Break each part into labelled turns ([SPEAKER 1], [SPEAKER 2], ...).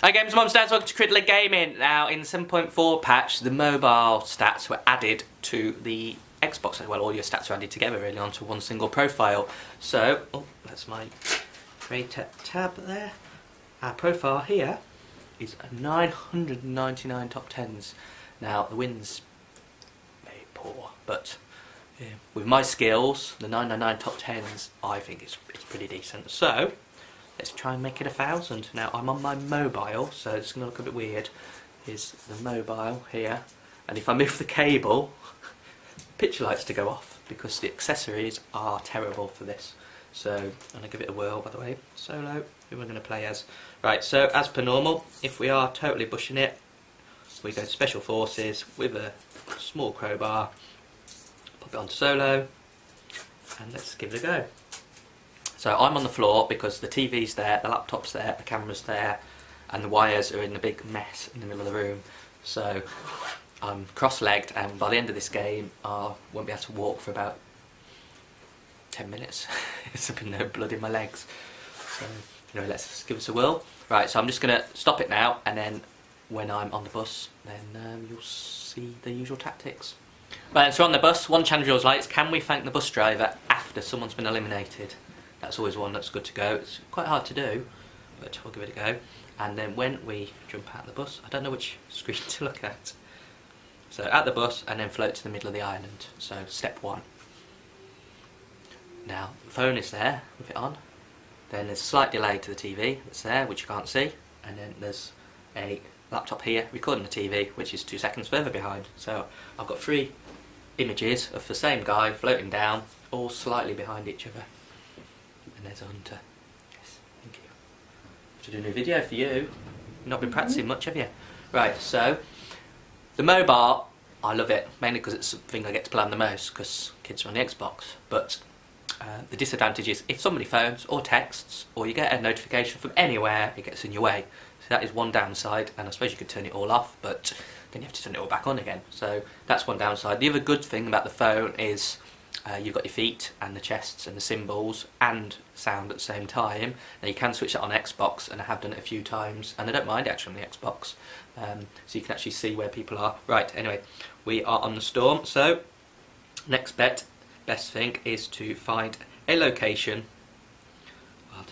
[SPEAKER 1] Hi games, mums, dads, welcome to Cridler Gaming. Now in the 7.4 patch, the mobile stats were added to the Xbox. Well, all your stats are added together really onto one single profile. So, oh, that's my grey tab there. Our profile here is 999 top 10s. Now the win's very poor, but yeah, with my skills, the 999 top 10s, I think it's pretty decent. So, let's try and make it 1,000. Now I'm on my mobile, so it's going to look a bit weird. Here's the mobile here, and if I move the cable, picture lights to go off because the accessories are terrible for this. So I'm going to give it a whirl, by the way. Solo, who we're going to play as. Right, so as per normal, if we are totally bushing it, we go to Special Forces with a small crowbar, pop it onto solo, and let's give it a go. So I'm on the floor because the TV's there, the laptop's there, the camera's there, and the wires are in the big mess in the middle of the room. So I'm cross-legged, and by the end of this game I won't be able to walk for about 10 minutes. There's been no blood in my legs. So anyway, let's give us a whirl. Right, so I'm just going to stop it now, and then when I'm on the bus, then you'll see the usual tactics. Right, so on the bus, one challenge always likes, can we thank the bus driver after someone's been eliminated? That's always one that's good to go. It's quite hard to do, but we'll give it a go. And then when we jump out of the bus, I don't know which screen to look at. So at the bus and then float to the middle of the island. So step one. Now the phone is there with it on. Then there's a slight delay to the TV that's there, which you can't see. And then there's a laptop here recording the TV, which is 2 seconds further behind. So I've got 3 images of the same guy floating down, all slightly behind each other. And there's a hunter. Yes, thank you. To do a new video for you. You've not been practicing much, have you? Right, so the mobile, I love it mainly because it's the thing I get to play on the most because kids are on the Xbox. But the disadvantage is if somebody phones or texts or you get a notification from anywhere, it gets in your way. So that is one downside, and I suppose you could turn it all off, but then you have to turn it all back on again. So that's one downside. The other good thing about the phone is you've got your feet and the chests and the cymbals and sound at the same time. Now you can switch that on Xbox, and I have done it a few times, and I don't mind actually on the Xbox, so you can actually see where people are. Right, anyway, we are on the storm, so next best thing is to find a location. Well,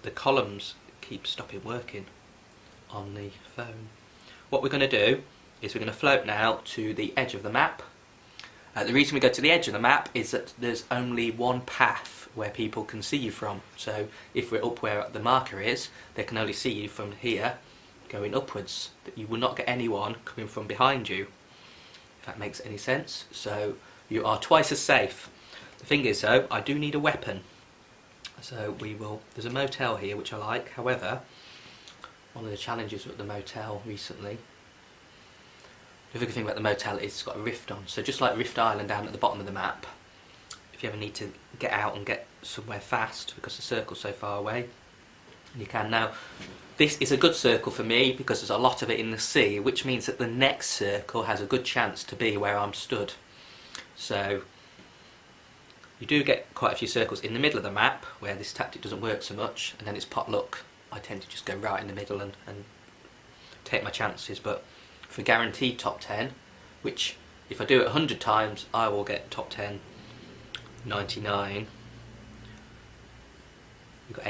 [SPEAKER 1] the columns keep stopping working on the phone. What we're going to do is we're going to float now to the edge of the map. The reason we go to the edge of the map is that there's only one path where people can see you from. So if we're up where the marker is, they can only see you from here going upwards. That you will not get anyone coming from behind you, if that makes any sense. So you are twice as safe. The thing is though, I do need a weapon. So there's a motel here which I like. However, one of the challenges with the motel recently, the other good thing about the motel is it's got a rift on, so just like Rift Island down at the bottom of the map, if you ever need to get out and get somewhere fast because the circle's so far away, you can. Now, this is a good circle for me because there's a lot of it in the sea, which means that the next circle has a good chance to be where I'm stood. So, you do get quite a few circles in the middle of the map where this tactic doesn't work so much, and then it's pot luck. I tend to just go right in the middle and take my chances, but for guaranteed top 10, which if I do it 100 times I will get top 10, 99. We've got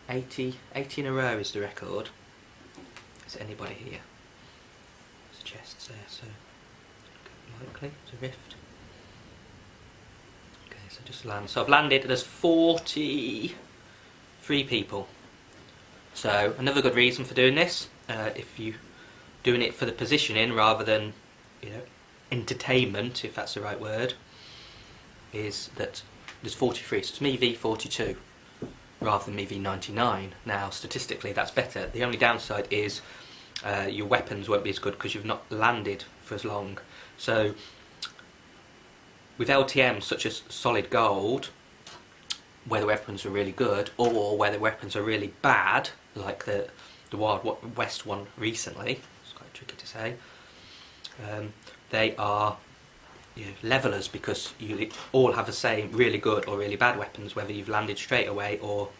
[SPEAKER 1] 80 in a row is the record. Is there anybody here? There's chests there, so likely it's a rift. Okay, so just land. So I've landed, there's 43 people. So another good reason for doing this, if you doing it for the positioning rather than, you know, entertainment, if that's the right word, is that there's 43, so it's me v 42 rather than me v 99. Now statistically that's better. The only downside is your weapons won't be as good because you've not landed for as long. So with LTM such as solid gold, where the weapons are really good or where the weapons are really bad, like the Wild West one recently, tricky to say, they are, you know, levelers because you all have the same really good or really bad weapons, whether you've landed straight away or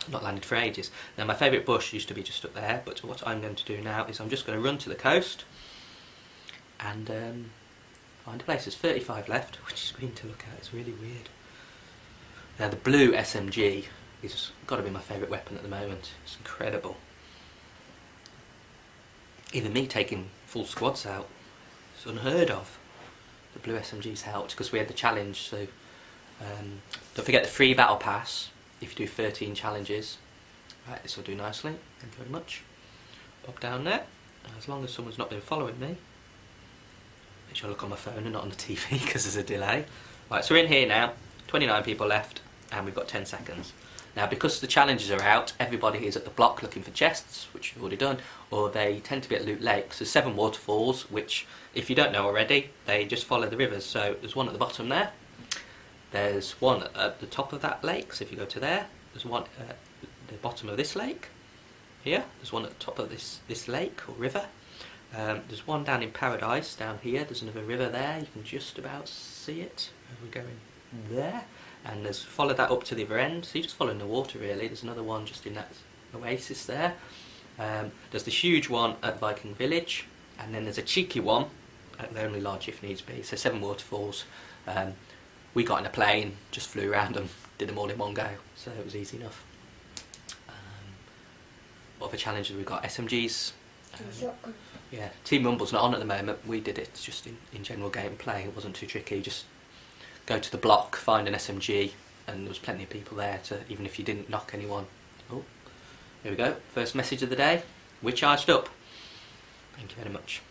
[SPEAKER 1] Not landed for ages. Now my favourite bush used to be just up there, but what I'm going to do now is I'm just going to run to the coast and find a place. There's 35 left, which is green to look at. It's really weird. Now the blue SMG is got to be my favourite weapon at the moment. It's incredible. Even me taking full squads out, it's unheard of. The blue SMG's helped because we had the challenge, so don't forget the free battle pass if you do 13 challenges. Right, this will do nicely, thank you very much. Pop down there, as long as someone's not been following me. Make sure I look on my phone and not on the TV because there's a delay. Right, so we're in here now, 29 people left, and we've got 10 seconds. Now because the challenges are out, everybody is at the block looking for chests, which we've already done, or they tend to be at Loot Lake. So there's 7 waterfalls, which, if you don't know already, they just follow the rivers. So there's one at the bottom there, there's one at the top of that lake, so if you go to there, there's one at the bottom of this lake, here, there's one at the top of this lake, or river. There's one down in Paradise, down here, there's another river there, you can just about see it, we're going there. And there's follow that up to the other end, so you're just following the water really. There's another one just in that oasis there. There's the huge one at Viking Village, and then there's a cheeky one at the only lodge if needs be. So 7 waterfalls. We got in a plane, just flew around them, did them all in one go, so it was easy enough. What other challenges we've got? SMGs. Yeah, Team Rumble's not on at the moment. We did it just in general gameplay. It wasn't too tricky. Just go to the block, find an SMG, and there was plenty of people there to, even if you didn't knock anyone. Oh, here we go. First message of the day. We're charged up. Thank you very much.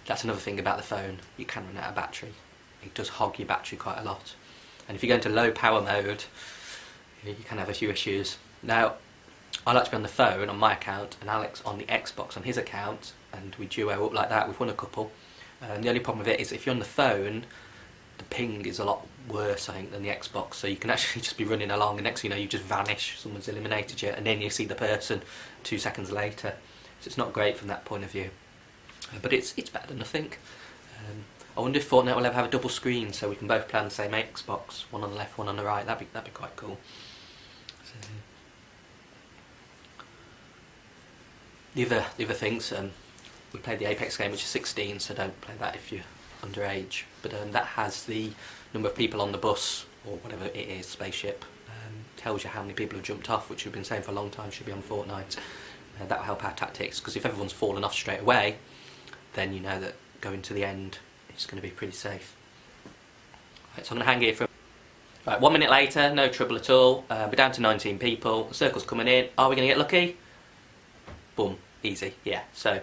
[SPEAKER 1] That's another thing about the phone. You can run out of battery. It does hog your battery quite a lot. And if you go into low power mode, you can have a few issues. Now, I like to be on the phone on my account, and Alex on the Xbox on his account, and we duo up like that. We've won a couple. The only problem with it is if you're on the phone, the ping is a lot worse, I think, than the Xbox, so you can actually just be running along and next thing you know you just vanish, someone's eliminated you, and then you see the person 2 seconds later. So it's not great from that point of view, but it's better than nothing. I wonder if Fortnite will ever have a double screen so we can both play on the same Xbox, one on the left, one on the right. That'd be quite cool. So, the other things, we played the Apex game, which is 16, so don't play that if you're underage, but that has the number of people on the bus, or whatever it is, spaceship, tells you how many people have jumped off, which we've been saying for a long time should be on Fortnite. That will help our tactics, because if everyone's fallen off straight away, then you know that going to the end is going to be pretty safe. Right, so I'm going to hang here for right, 1 minute later, no trouble at all. We're down to 19 people, the circle's coming in. Are we going to get lucky? Boom, easy, yeah. So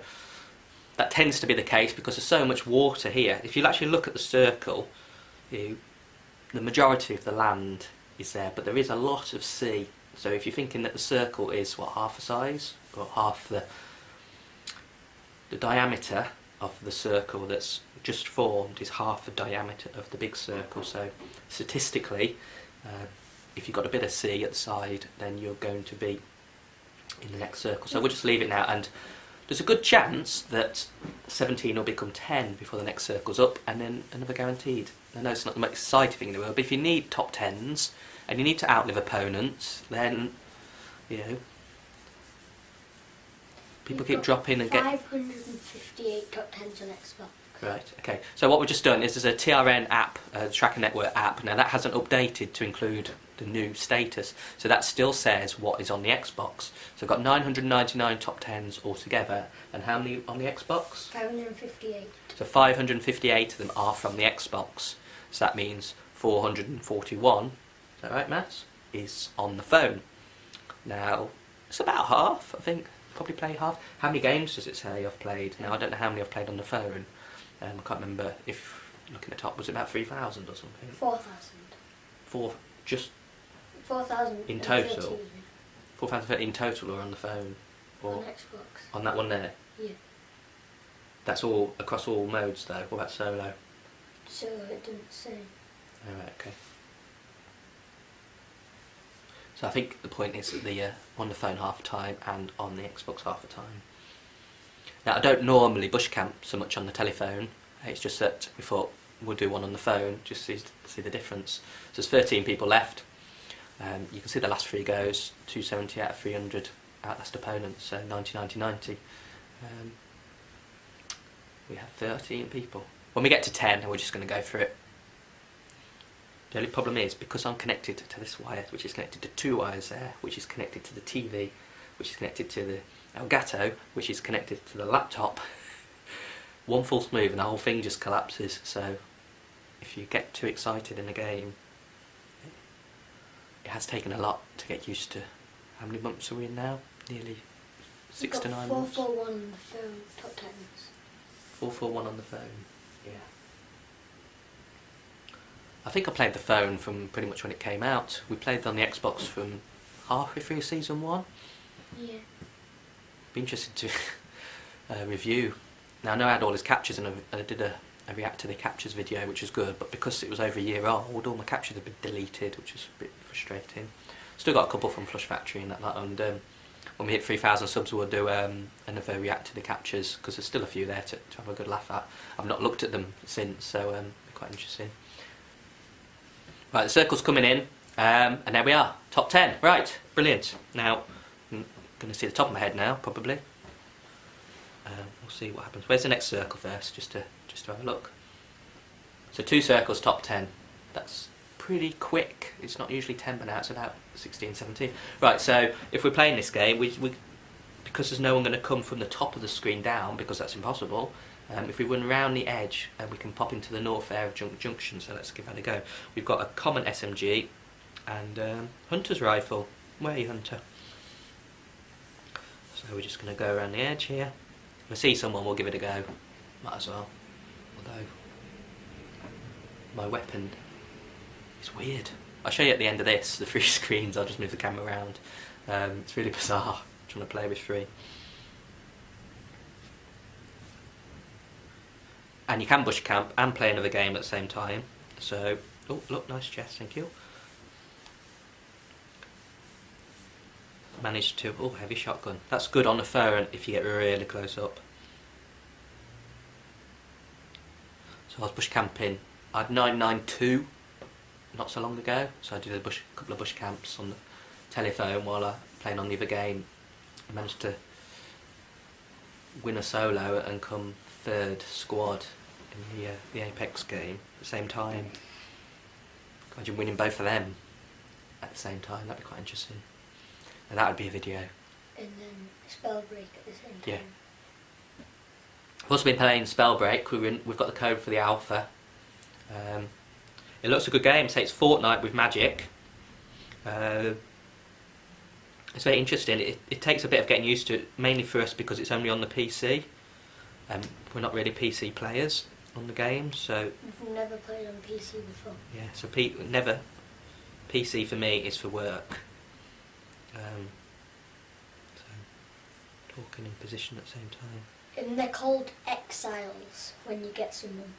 [SPEAKER 1] that tends to be the case because there's so much water here. If you actually look at the circle, the majority of the land is there, but there is a lot of sea. So if you're thinking that the circle is, what, half the size? Or half the diameter of the circle that's just formed is half the diameter of the big circle. So statistically, if you've got a bit of sea at the side, then you're going to be in the next circle. So we'll just leave it now, and there's a good chance that 17 will become 10 before the next circle's up, and then another guaranteed. I know it's not the most exciting thing in the world, but if you need top 10s, and you need to outlive opponents, then, you know, people keep dropping and get
[SPEAKER 2] 558 top 10s on Xbox.
[SPEAKER 1] Right, okay. So what we've just done is there's a TRN app, Tracker Network app. Now that hasn't updated to include the new status, so that still says what is on the Xbox. So I've got 999 top 10s altogether, and how many on the Xbox?
[SPEAKER 2] 558.
[SPEAKER 1] So 558 of them are from the Xbox. So that means 441, is that right, Matt? Is on the phone. Now, it's about half, I think. Probably play half. How many games does it say I've played? Now, I don't know how many I've played on the phone. I can't remember if, looking at the top, was it about 3,000 or something?
[SPEAKER 2] 4,000.
[SPEAKER 1] Just
[SPEAKER 2] 4,000
[SPEAKER 1] in total? 4,000 in total, or on the phone? Or
[SPEAKER 2] on Xbox.
[SPEAKER 1] On that one there?
[SPEAKER 2] Yeah.
[SPEAKER 1] That's all across all modes though? What about solo?
[SPEAKER 2] So it didn't say.
[SPEAKER 1] Alright, okay. So I think the point is that the on the phone half the time and on the Xbox half the time. Now I don't normally bush camp so much on the telephone, it's just that we thought we'll do one on the phone just to see the difference. So there's 13 people left. You can see the last 3 goes, 270 out of 300 outlast opponents, so 90, 90, 90. We have 13 people. When we get to 10, we're just going to go through it. The only problem is, because I'm connected to this wire, which is connected to 2 wires there, which is connected to the TV, which is connected to the Elgato, which is connected to the laptop, one false move and the whole thing just collapses. So if you get too excited in a game, it has taken a lot to get used to. How many months are we in now? Nearly 6 to 9 months.
[SPEAKER 2] 441 on the phone, top 10s.
[SPEAKER 1] 441 on the phone, yeah. I think I played the phone from pretty much when it came out. We played on the Xbox from halfway through Season 1.
[SPEAKER 2] Yeah.
[SPEAKER 1] Be interested to review. Now I know I had all his captures and I did a react to the captures video, which was good, but because it was over a year old, all my captures had been deleted, which was a bit frustrating. Still got a couple from Flush Factory and that, and when we hit 3,000 subs we'll do another react to the captures, because there's still a few there to have a good laugh at. I've not looked at them since, so it'll be quite interesting. Right, the circle's coming in, and there we are, top 10. Right, brilliant. Now, I'm going to see the top of my head now, probably. We'll see what happens. Where's the next circle first, just to have a look. So 2 circles, top 10. That's pretty quick. It's not usually 10, but now it's about 16, 17. Right, so if we're playing this game, because there's no one going to come from the top of the screen down, because that's impossible, if we run round the edge, we can pop into the north area of junction, so let's give that a go. We've got a common SMG and hunter's rifle. Where are you, hunter? So we're just going to go around the edge here. If we see someone, we'll give it a go. Might as well. Although, my weapon is weird. I'll show you at the end of this, the 3 screens. I'll just move the camera around. It's really bizarre, trying to play with 3. And you can bush camp and play another game at the same time. So, oh look, nice chest, thank you. Managed to, oh, heavy shotgun. That's good on the phone if you get really close up. So I was bush camping. I had 992 not so long ago, so I did a couple of bush camps on the telephone while I playing on the other game. I managed to win a solo and come 3rd squad in the Apex game at the same time. Imagine winning both of them at the same time. That'd be quite interesting. And that would be a video.
[SPEAKER 2] And then Spellbreak at the same time.
[SPEAKER 1] Yeah. I've also been playing Spellbreak. We've got the code for the alpha. It looks a good game. So it's Fortnite with magic. It's very interesting. It takes a bit of getting used to, mainly for us because it's only on the PC. We're not really PC players on the game, so...
[SPEAKER 2] We've never played on PC before.
[SPEAKER 1] Yeah, so never. PC for me is for work. So, talking in position at the same time.
[SPEAKER 2] And they're called exiles when you get someone.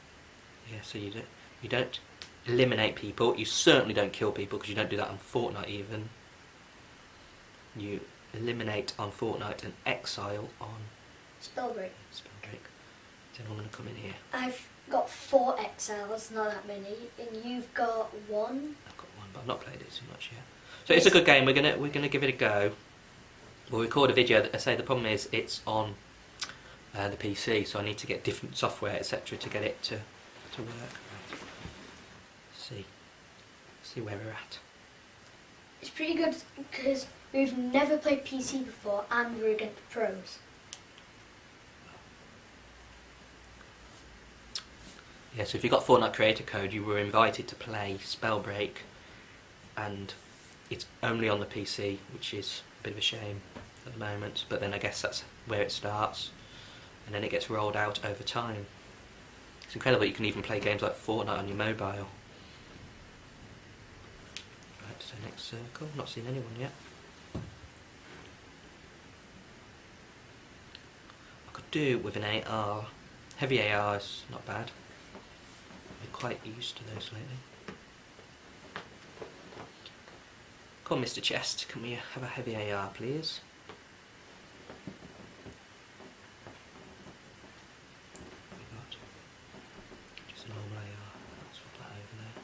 [SPEAKER 1] Yeah, so you don't eliminate people. You certainly don't kill people, because you don't do that on Fortnite even. You eliminate on Fortnite and exile on
[SPEAKER 2] Spellbreak.
[SPEAKER 1] Spellbreak. Is anyone going to come in here?
[SPEAKER 2] I've got 4 exiles, not that many, and you've got 1.
[SPEAKER 1] I've got 1, but I've not played it too much yet. So it's a good game. We're gonna give it a go. We'll record a video. I say the problem is it's on the PC, so I need to get different software, etc., to get it to work. Right. See where we're at.
[SPEAKER 2] It's pretty good because we've never played PC before and we're against pros.
[SPEAKER 1] Yeah, so if you got Fortnite creator code, you were invited to play Spellbreak, and it's only on the PC, which is a bit of a shame at the moment, but then I guess that's where it starts, and then it gets rolled out over time. It's incredible you can even play games like Fortnite on your mobile. Right, so next circle, not seen anyone yet. I could do with an AR. Heavy AR is not bad. I'm quite used to those lately. Come on, Mr. Chest, can we have a heavy AR, please? What have we got? Just a normal AR. Let's put that over there.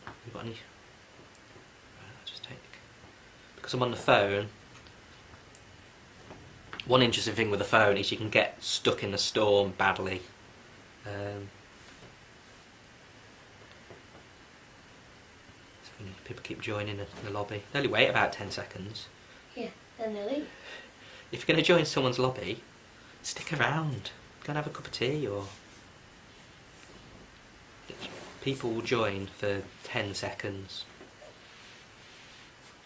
[SPEAKER 1] Have we got any because I'm on the phone, one interesting thing with the phone is you can get stuck in the storm badly. People keep joining the lobby. They only wait about 10 seconds.
[SPEAKER 2] Yeah, then they leave.
[SPEAKER 1] If you're going to join someone's lobby, stick around. Go and have a cup of tea, or... People will join for 10 seconds.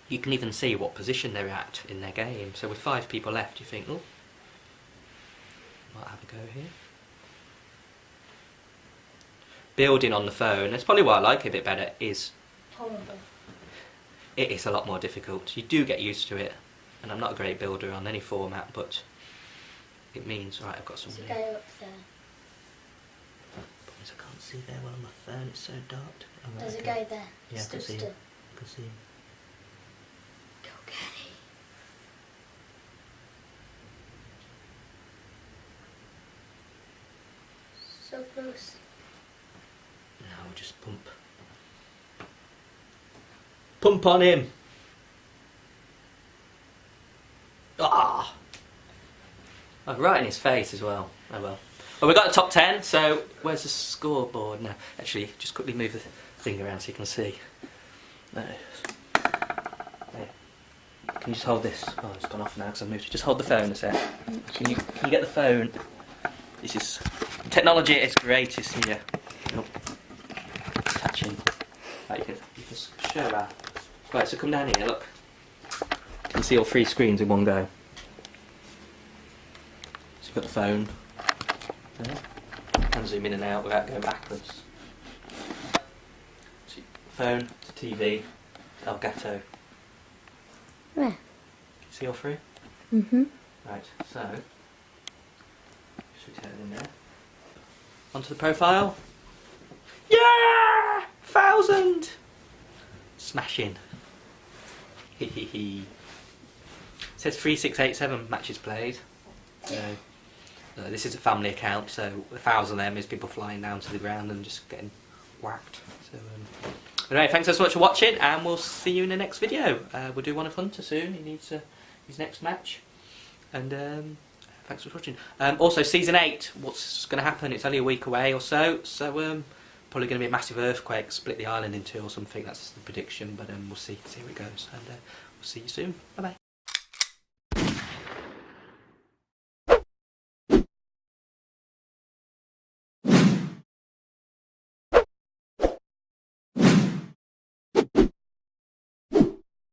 [SPEAKER 1] You can even see what position they're at in their game. So with 5 people left, you think, oh, might have a go here. Building on the phone, that's probably why I like it a bit better, is...
[SPEAKER 2] Horrible.
[SPEAKER 1] It is a lot more difficult. You do get used to it. And I'm not a great builder on any format, but it means, right, I've got some...
[SPEAKER 2] There's a guy up there.
[SPEAKER 1] I can't see there well on my phone, it's so dark. Oh, right,
[SPEAKER 2] There's
[SPEAKER 1] okay.
[SPEAKER 2] a guy there.
[SPEAKER 1] Yeah, I
[SPEAKER 2] Stood
[SPEAKER 1] can see
[SPEAKER 2] still.
[SPEAKER 1] him. I can see him.
[SPEAKER 2] Go get him. So close.
[SPEAKER 1] Now we'll just pump. Pump on him! Ah! Oh, right in his face as well. Oh well. Well, we got the top 10, so where's the scoreboard now? Actually, just quickly move the thing around so you can see. There. Can you just hold this? Oh, it's gone off now because I moved it. Just hold the phone a sec. Can you get the phone? This is... Technology at its greatest here. Oh. Attaching. Right, you can show that. Right, so come down here, look. You can see all 3 screens in one go. So you've got the phone. There. You can zoom in and out without going backwards. So phone, to TV, Elgato.
[SPEAKER 2] Where?
[SPEAKER 1] Can you see all 3?
[SPEAKER 2] Mm-hmm.
[SPEAKER 1] Right, so just turn it in there. Onto the profile. Yeah! 1,000! Smashing. It says 3687 matches played. So this is a family account, so 1,000 of them is people flying down to the ground and just getting whacked. So anyway, thanks so much for watching, and we'll see you in the next video. We'll do one of Hunter soon. He needs his next match. And thanks for watching. Also, season 8. What's going to happen? It's only a week away or so. So probably going to be a massive earthquake, split the island in 2 or something. That's the prediction. But we'll see how it goes. And we'll see you soon. Bye bye.